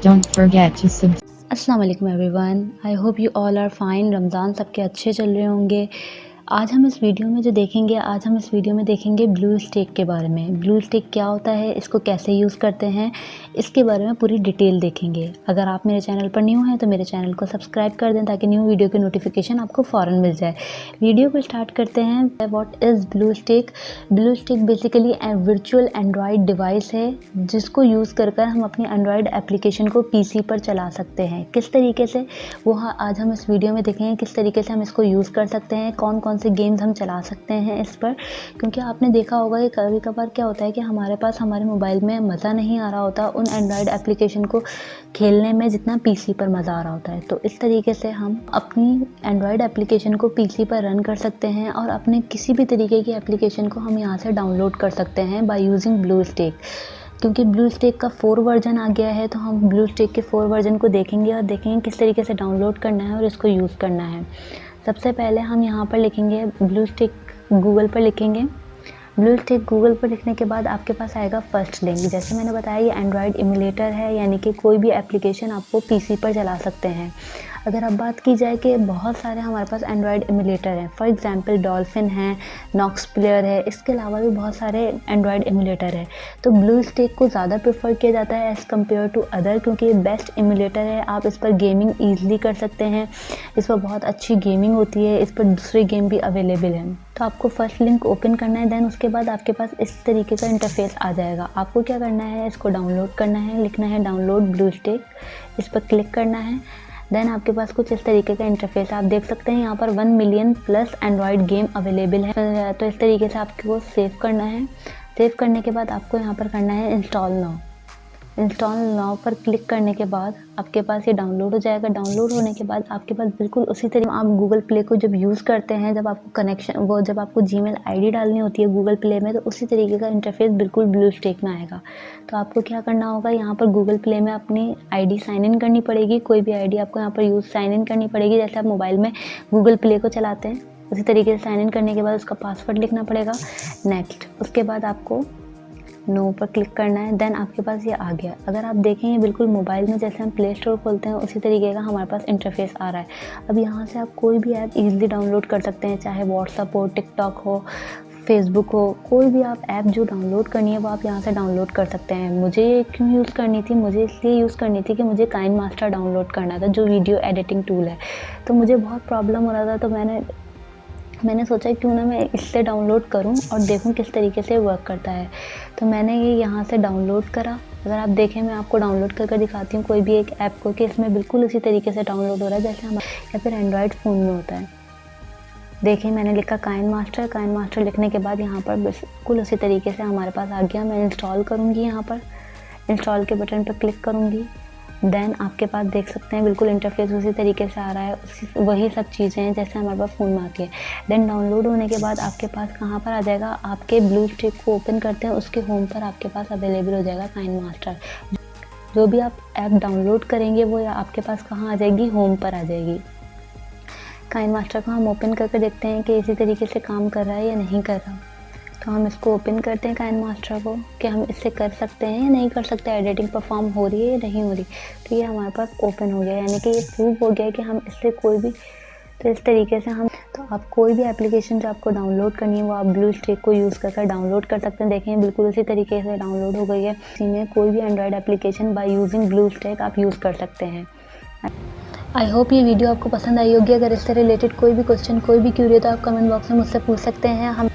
Don't forget to subscribe. अस्सलाम वालेकुम everyone, I hope you all are fine. Ramzan सबके अच्छे चल रहे होंगे। आज हम इस वीडियो में देखेंगे ब्लू स्टैक के बारे में। ब्लू स्टैक क्या होता है, इसको कैसे यूज़ करते हैं, इसके बारे में पूरी डिटेल देखेंगे। अगर आप मेरे चैनल पर न्यू हैं तो मेरे चैनल को सब्सक्राइब कर दें ताकि न्यू वीडियो की नोटिफिकेशन आपको फ़ौरन मिल जाए। वीडियो को स्टार्ट करते हैं। What is blue stack? Blue stack basically virtual Android device है जिसको यूज़ कर हम अपनी एंड्रॉयड एप्लीकेशन को पीसी पर चला सकते हैं। किस तरीके से, वो आज हम इस वीडियो में देखेंगे किस तरीके से हम इसको यूज़ कर सकते हैं, कौन कौन से गेम्स हम चला सकते हैं इस पर। क्योंकि आपने देखा होगा कि कभी कभार क्या होता है कि हमारे पास हमारे मोबाइल में मज़ा नहीं आ रहा होता उन एंड्रॉयड एप्लीकेशन को खेलने में जितना पीसी पर मज़ा आ रहा होता है। तो इस तरीके से हम अपनी एंड्रॉयड एप्लीकेशन को पीसी पर रन कर सकते हैं और अपने किसी भी तरीके की एप्लीकेशन को हम यहाँ से डाउनलोड कर सकते हैं बाय यूजिंग ब्लू स्टैक। क्योंकि ब्लू स्टैक का 4 वर्जन आ गया है तो हम ब्लू स्टैक के 4 वर्जन को देखेंगे और देखेंगे किस तरीके से डाउनलोड करना है और इसको यूज़ करना है। सबसे पहले हम यहाँ पर लिखेंगे ब्लू स्टैक, गूगल पर लिखेंगे। ब्लू स्टैक गूगल पर लिखने के बाद आपके पास आएगा फर्स्ट लिंक। जैसे मैंने बताया ये एंड्रॉयड एमुलेटर है, यानी कि कोई भी एप्लीकेशन आपको पीसी पर चला सकते हैं। अगर अब बात की जाए कि बहुत सारे हमारे पास एंड्रॉयड एमुलेटर हैं, फॉर एग्जांपल डॉल्फिन है, नॉक्स प्लेयर है, इसके अलावा भी बहुत सारे एंड्रॉयड एमुलेटर है। तो ब्लू स्टैक को ज़्यादा प्रेफर किया जाता है एज़ कम्पेयर टू अदर, क्योंकि ये बेस्ट एमुलेटर है। आप इस पर गेमिंग ईजिली कर सकते हैं, इस पर बहुत अच्छी गेमिंग होती है, इस पर दूसरे गेम भी अवेलेबल हैं। तो आपको फर्स्ट लिंक ओपन करना है, देन उसके बाद आपके पास इस तरीके का इंटरफेस आ जाएगा। आपको क्या करना है, इसको डाउनलोड करना है, लिखना है डाउनलोड ब्लू स्टैक, इस पर क्लिक करना है। देन आपके पास कुछ इस तरीके का इंटरफेस आप देख सकते हैं। यहाँ पर 1 million plus Android game available है। तो इस तरीके से आपको सेव करना है। सेव करने के बाद आपको यहाँ पर करना है इंस्टॉल नाउ। इंस्टॉल नाउ पर क्लिक करने के बाद आपके पास ये डाउनलोड हो जाएगा। डाउनलोड होने के बाद आपके पास बिल्कुल उसी तरीके आप गूगल प्ले को जब यूज़ करते हैं, जब आपको जब आपको जीमेल आईडी डालनी होती है गूगल प्ले में, तो उसी तरीके का इंटरफेस बिल्कुल ब्लू स्टैक में आएगा। तो आपको क्या करना होगा, यहाँ पर गूगल प्ले में अपनी आईडी साइन इन करनी पड़ेगी। कोई भी आईडी आपको यहाँ पर साइन इन करनी पड़ेगी। जैसे आप मोबाइल में गूगल प्ले को चलाते हैं उसी तरीके से साइन इन करने के बाद उसका पासवर्ड लिखना पड़ेगा। नेक्स्ट, उसके बाद आपको नो पर क्लिक करना है। देन आपके पास ये आ गया। अगर आप देखेंगे बिल्कुल मोबाइल में जैसे हम प्ले स्टोर खोलते हैं उसी तरीके का हमारे पास इंटरफेस आ रहा है। अब यहाँ से आप कोई भी ऐप इजीली डाउनलोड कर सकते हैं, चाहे व्हाट्सअप हो, टिकटॉक हो, फेसबुक हो, कोई भी आप ऐप जो डाउनलोड करनी है वो आप यहाँ से डाउनलोड कर सकते हैं। मुझे ये क्यों यूज़ करनी थी, मुझे इसलिए यूज़ करनी थी कि मुझे काइन मास्टर डाउनलोड करना था, जो वीडियो एडिटिंग टूल है। तो मुझे बहुत प्रॉब्लम हो रहा था, तो मैंने सोचा क्यों ना मैं इससे डाउनलोड करूं और देखूं किस तरीके से वर्क करता है। तो मैंने ये यहाँ से डाउनलोड करा। अगर आप देखें, मैं आपको डाउनलोड करके दिखाती हूँ कोई भी एक ऐप को कि इसमें बिल्कुल उसी तरीके से डाउनलोड हो रहा है जैसे हमारा या फिर एंड्रॉयड फ़ोन में होता है। देखिए मैंने लिखा काइन मास्टर लिखने के बाद यहाँ पर बिल्कुल उसी तरीके से हमारे पास आ गया। मैं इंस्टॉल करूँगी, यहाँ पर इंस्टॉल के बटन पर क्लिक करूँगी। देन आपके पास देख सकते हैं बिल्कुल इंटरफेस उसी तरीके से आ रहा है, वही सब चीज़ें हैं जैसे हमारे पास फ़ोन में आती है। देन डाउनलोड होने के बाद आपके पास कहाँ पर आ जाएगा, आपके ब्लू स्टैक को ओपन करते हैं उसके होम पर आपके पास अवेलेबल हो जाएगा काइन मास्टर। जो भी आप ऐप डाउनलोड करेंगे वो आपके पास कहाँ आ जाएगी, होम पर आ जाएगी। काइन मास्टर को हम ओपन करके देखते हैं कि इसी तरीके से काम कर रहा है या नहीं कर रहा। तो हम इसको ओपन करते हैं काइन मास्टर को कि हम इससे कर सकते हैं या नहीं कर सकते, एडिटिंग परफॉर्म हो रही है या नहीं हो रही। तो ये हमारे पास ओपन हो गया, यानी कि ये प्रूव हो गया कि हम इससे कोई भी, तो इस तरीके से आप कोई भी एप्लीकेशन जो आपको डाउनलोड करनी है वो आप ब्लू स्टैक को यूज़ कर डाउनलोड कर सकते हैं। देखें बिल्कुल उसी तरीके से डाउनलोड हो गई है। इसी में कोई भी Android application by using blue stack आप यूज़ कर सकते हैं। आई होप ये वीडियो आपको पसंद आई होगी। अगर इससे रिलेटेड कोई भी क्वेश्चन, कोई भी क्यूरी तो आप कमेंट बॉक्स में मुझसे पूछ सकते हैं। हम